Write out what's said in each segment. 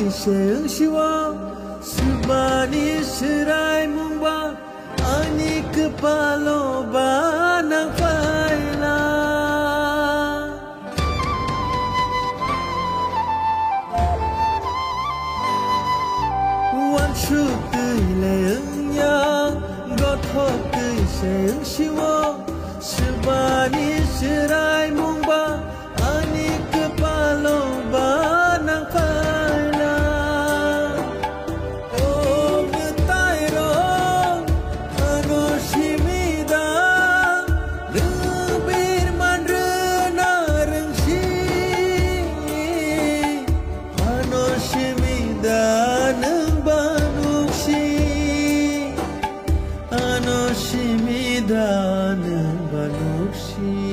Seng siwa Subani serai mumba Ani kepalo banang faila Wan shu tươi leung yang Gót hộp tươi seng siwa Subani serai mumba Ani kepalo banang faila Dan banuksi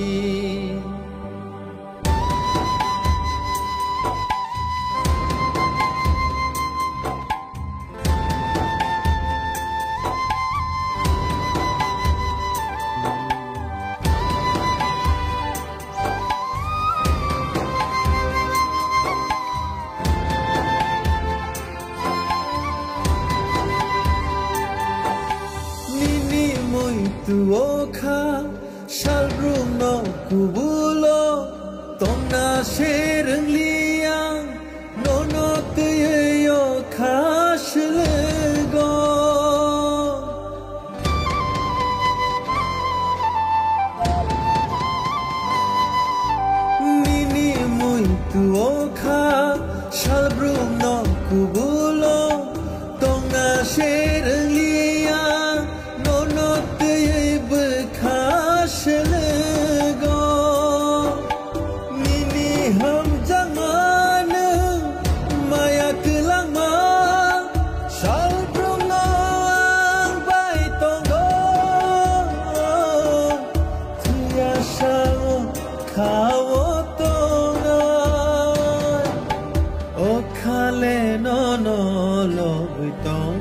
Nini muito oka Shalrum no kubulo Tongna sereng liang Nono tuyo kashlego Nini muito oka Shalrum no kubulo Tongna sereng liang Nono tuyo Shalego Nini ham jangan Maya kelang ma Shal prong bai tonggo Tia sao kawo tongan O kale no no lo tong